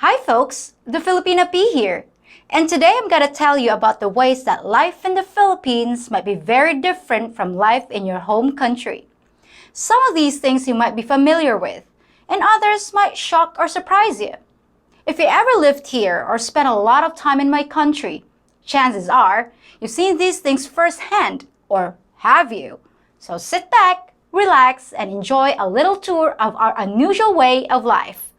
Hi folks, the Filipina P here, and today I'm gonna tell you about the ways that life in the Philippines might be very different from life in your home country. Some of these things you might be familiar with, and others might shock or surprise you. If you ever lived here or spent a lot of time in my country, chances are you've seen these things firsthand, or have you? So sit back, relax, and enjoy a little tour of our unusual way of life.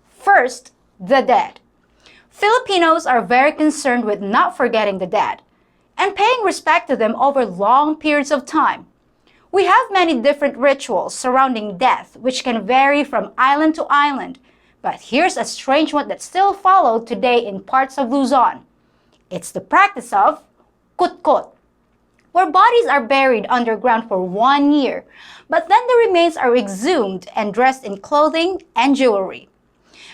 First, the dead. Filipinos are very concerned with not forgetting the dead and paying respect to them over long periods of time. We have many different rituals surrounding death which can vary from island to island, but here's a strange one that's still followed today in parts of Luzon. It's the practice of kutkot, where bodies are buried underground for 1 year, but then the remains are exhumed and dressed in clothing and jewelry.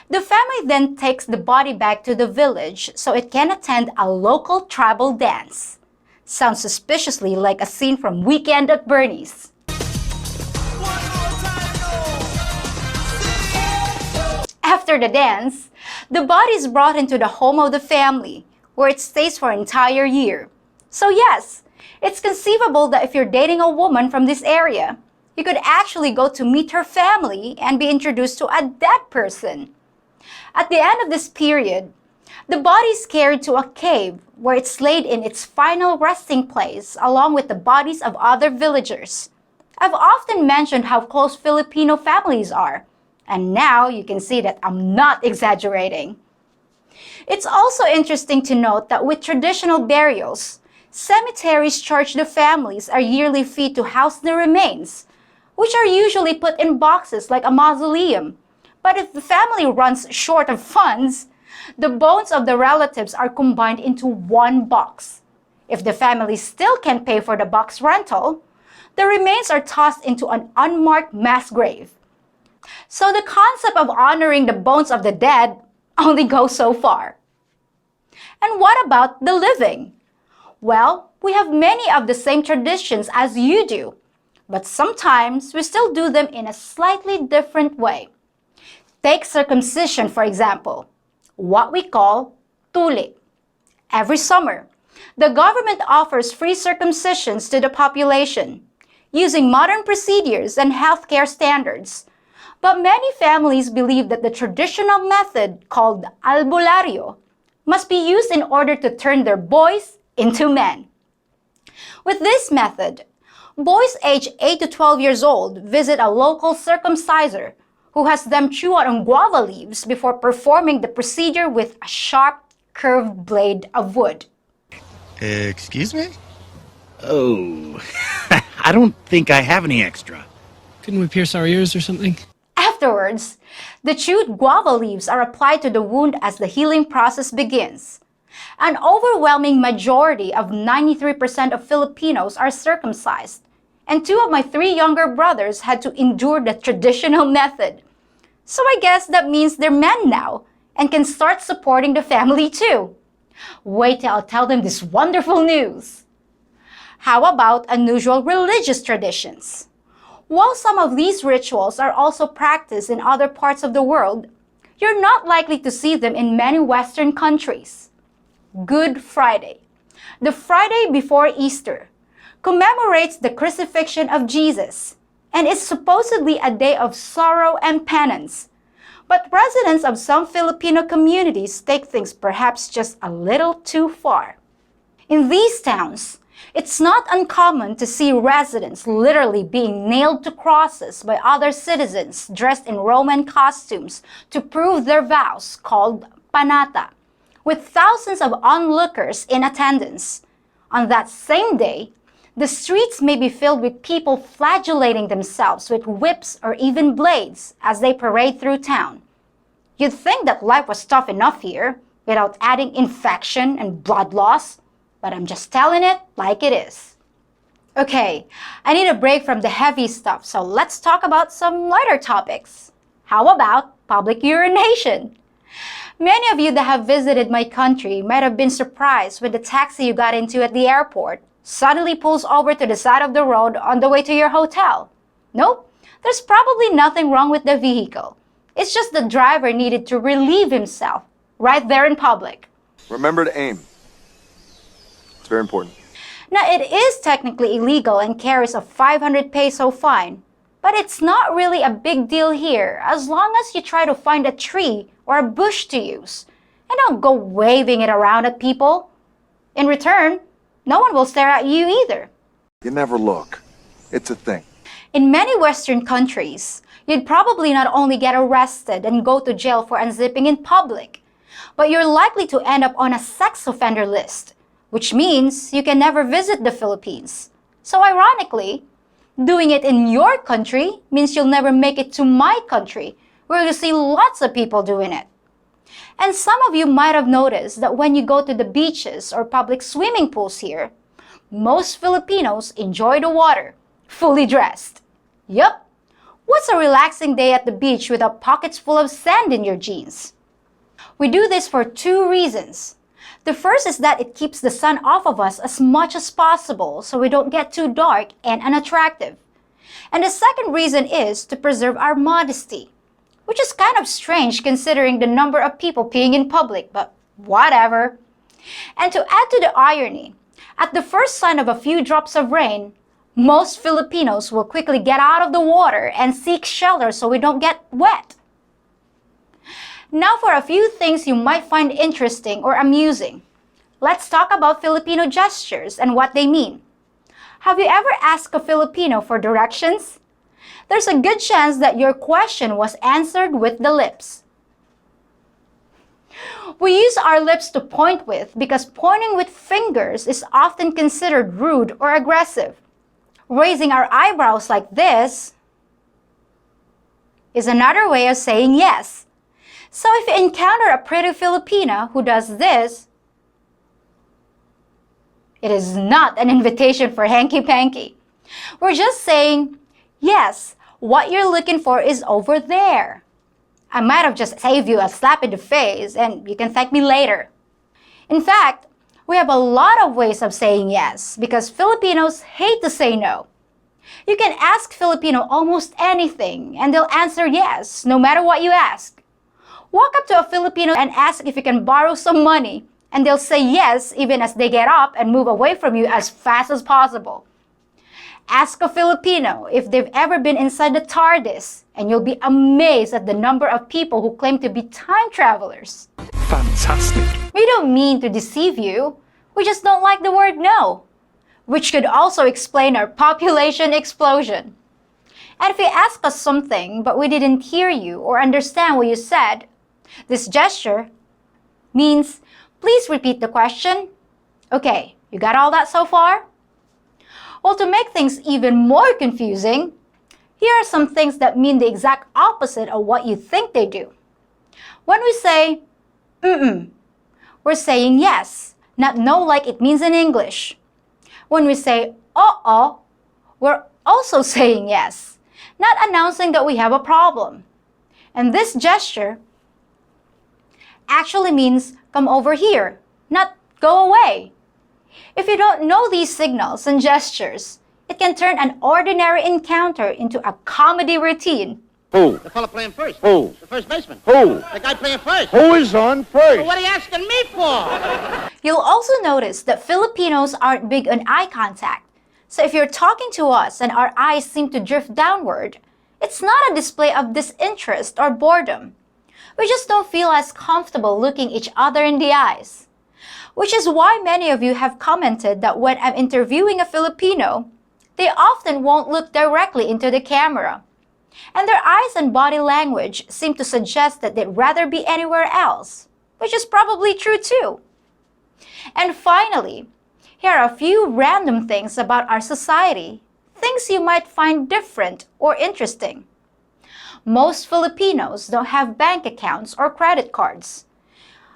The family then takes the body back to the village so it can attend a local tribal dance. Sounds suspiciously like a scene from Weekend at Bernie's. After the dance, the body is brought into the home of the family, where it stays for an entire year. So yes, it's conceivable that if you're dating a woman from this area, you could actually go to meet her family and be introduced to a dead person. At the end of this period, the body is carried to a cave where it's laid in its final resting place along with the bodies of other villagers. I've often mentioned how close Filipino families are, and now you can see that I'm not exaggerating. It's also interesting to note that with traditional burials, cemeteries charge the families a yearly fee to house the remains, which are usually put in boxes like a mausoleum. But if the family runs short of funds, the bones of the relatives are combined into one box. If the family still can't pay for the box rental, the remains are tossed into an unmarked mass grave. So the concept of honoring the bones of the dead only goes so far. And what about the living? Well, we have many of the same traditions as you do, but sometimes we still do them in a slightly different way. Take circumcision, for example, what we call tuli. Every summer, the government offers free circumcisions to the population, using modern procedures and healthcare standards. But many families believe that the traditional method, called albularyo, must be used in order to turn their boys into men. With this method, boys aged 8 to 12 years old visit a local circumciser who has them chew on guava leaves before performing the procedure with a sharp, curved blade of wood. Excuse me? Oh, I don't think I have any extra. Couldn't we pierce our ears or something? Afterwards, the chewed guava leaves are applied to the wound as the healing process begins. An overwhelming majority of 93% of Filipinos are circumcised, and 2 of my 3 younger brothers had to endure the traditional method. So I guess that means they're men now and can start supporting the family too. Wait till I'll tell them this wonderful news. How about unusual religious traditions? While some of these rituals are also practiced in other parts of the world, you're not likely to see them in many Western countries. Good Friday, the Friday before Easter, commemorates the crucifixion of Jesus and is supposedly a day of sorrow and penance. But residents of some Filipino communities take things perhaps just a little too far. In these towns, it's not uncommon to see residents literally being nailed to crosses by other citizens dressed in Roman costumes to prove their vows, called Panata, with thousands of onlookers in attendance. On that same day, the streets may be filled with people flagellating themselves with whips or even blades as they parade through town. You'd think that life was tough enough here without adding infection and blood loss, but I'm just telling it like it is. Okay, I need a break from the heavy stuff, so let's talk about some lighter topics. How about public urination? Many of you that have visited my country might have been surprised when the taxi you got into at the airport suddenly pulls over to the side of the road on the way to your hotel. Nope, there's probably nothing wrong with the vehicle. It's just the driver needed to relieve himself right there in public. Remember to aim. It's very important. Now, it is technically illegal and carries a 500 peso fine, but it's not really a big deal here as long as you try to find a tree or a bush to use and don't go waving it around at people. In return, no one will stare at you either. You never look. It's a thing. In many Western countries, you'd probably not only get arrested and go to jail for unzipping in public, but you're likely to end up on a sex offender list, which means you can never visit the Philippines. So ironically, doing it in your country means you'll never make it to my country, where you see lots of people doing it. And some of you might have noticed that when you go to the beaches or public swimming pools here, most Filipinos enjoy the water, fully dressed. Yup, what's a relaxing day at the beach without pockets full of sand in your jeans? We do this for two reasons. The first is that it keeps the sun off of us as much as possible so we don't get too dark and unattractive. And the second reason is to preserve our modesty, which is kind of strange considering the number of people peeing in public, but whatever. And to add to the irony, at the first sign of a few drops of rain, most Filipinos will quickly get out of the water and seek shelter so we don't get wet. Now for a few things you might find interesting or amusing. Let's talk about Filipino gestures and what they mean. Have you ever asked a Filipino for directions? There's a good chance that your question was answered with the lips. We use our lips to point with because pointing with fingers is often considered rude or aggressive. Raising our eyebrows like this is another way of saying yes. So if you encounter a pretty Filipina who does this, it is not an invitation for hanky-panky. We're just saying, yes, what you're looking for is over there. I might have just saved you a slap in the face and you can thank me later. In fact, we have a lot of ways of saying yes because Filipinos hate to say no. You can ask Filipino almost anything and they'll answer yes, no matter what you ask. Walk up to a Filipino and ask if you can borrow some money, and they'll say yes even as they get up and move away from you as fast as possible. Ask a Filipino if they've ever been inside the TARDIS, and you'll be amazed at the number of people who claim to be time travelers. Fantastic. We don't mean to deceive you, we just don't like the word no, which could also explain our population explosion. And if you ask us something but we didn't hear you or understand what you said, this gesture means, please repeat the question. Okay, you got all that so far? Well, to make things even more confusing, here are some things that mean the exact opposite of what you think they do. When we say, we're saying yes, not no like it means in English. When we say, uh-oh, we're also saying yes, not announcing that we have a problem. And this gesture actually means come over here, not go away. If you don't know these signals and gestures, it can turn an ordinary encounter into a comedy routine. Who? The fellow playing first. Who? The first baseman. Who? The guy playing first. Who is on first? Well, what are you asking me for? You'll also notice that Filipinos aren't big on eye contact. So if you're talking to us and our eyes seem to drift downward, it's not a display of disinterest or boredom. We just don't feel as comfortable looking each other in the eyes. Which is why many of you have commented that when I'm interviewing a Filipino, they often won't look directly into the camera. And their eyes and body language seem to suggest that they'd rather be anywhere else, which is probably true too. And finally, here are a few random things about our society, things you might find different or interesting. Most Filipinos don't have bank accounts or credit cards.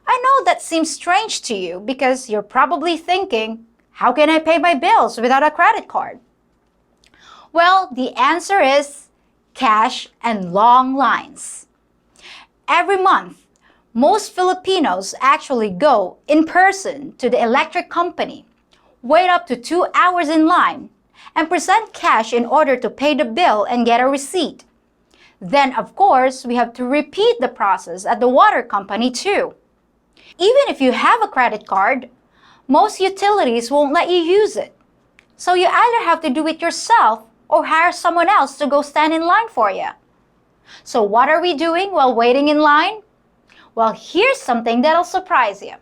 I know that seems strange to you because you're probably thinking, how can I pay my bills without a credit card? Well, the answer is cash and long lines. Every month, most Filipinos actually go in person to the electric company, wait up to 2 hours in line, and present cash in order to pay the bill and get a receipt. Then, of course, we have to repeat the process at the water company too. Even if you have a credit card, most utilities won't let you use it. So you either have to do it yourself or hire someone else to go stand in line for you. So what are we doing while waiting in line? Well, here's something that'll surprise you.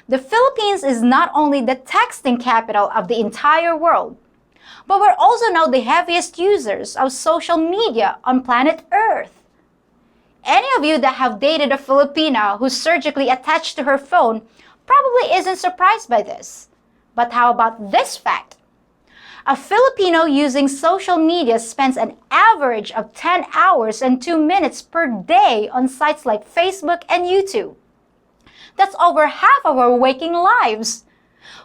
The Philippines is not only the texting capital of the entire world, but we're also now the heaviest users of social media on planet Earth. Any of you that have dated a Filipina who's surgically attached to her phone probably isn't surprised by this. But how about this fact? A Filipino using social media spends an average of 10 hours and 2 minutes per day on sites like Facebook and YouTube. That's over half of our waking lives,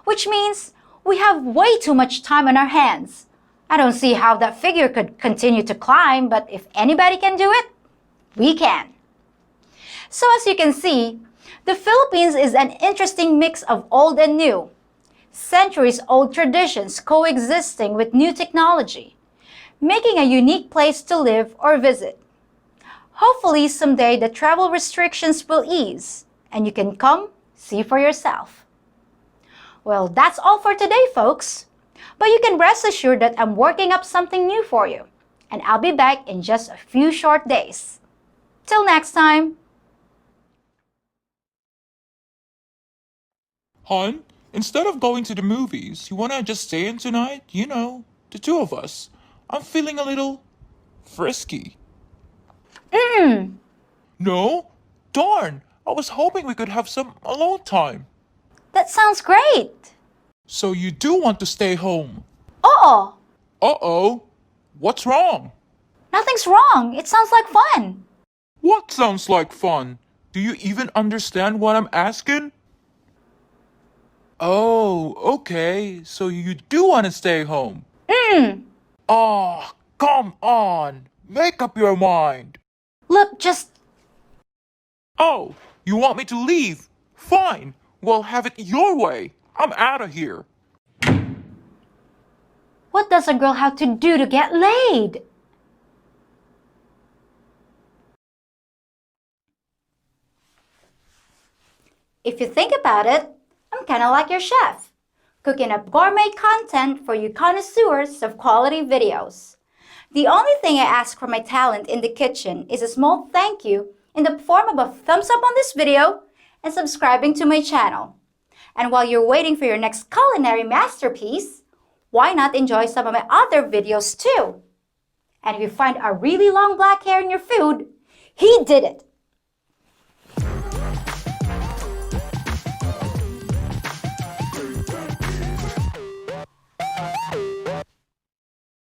which means we have way too much time on our hands. I don't see how that figure could continue to climb, but if anybody can do it, we can. So as you can see, the Philippines is an interesting mix of old and new. Centuries-old traditions coexisting with new technology, making a unique place to live or visit. Hopefully someday the travel restrictions will ease and you can come see for yourself. Well, that's all for today, folks. But you can rest assured that I'm working up something new for you, and I'll be back in just a few short days. Till next time. Hon, instead of going to the movies, you wanna just stay in tonight? You know, the two of us. I'm feeling a little frisky. No? Darn! I was hoping we could have some alone time. That sounds great. So you do want to stay home? Oh, Uh-oh. What's wrong? nothing's wrong. It sounds like fun. What sounds like fun? Do you even understand what I'm asking? Oh, okay. So you do want to stay home? Oh, come on. Make up your mind. Look, just... Oh, you want me to leave? Fine. Well, have it your way. I'm out of here. What does a girl have to do to get laid? If you think about it, I'm kind of like your chef, cooking up gourmet content for you connoisseurs of quality videos. The only thing I ask for my talent in the kitchen is a small thank you in the form of a thumbs up on this video and subscribing to my channel. And while you're waiting for your next culinary masterpiece, why not enjoy some of my other videos too? And if you find a really long black hair in your food, he did it.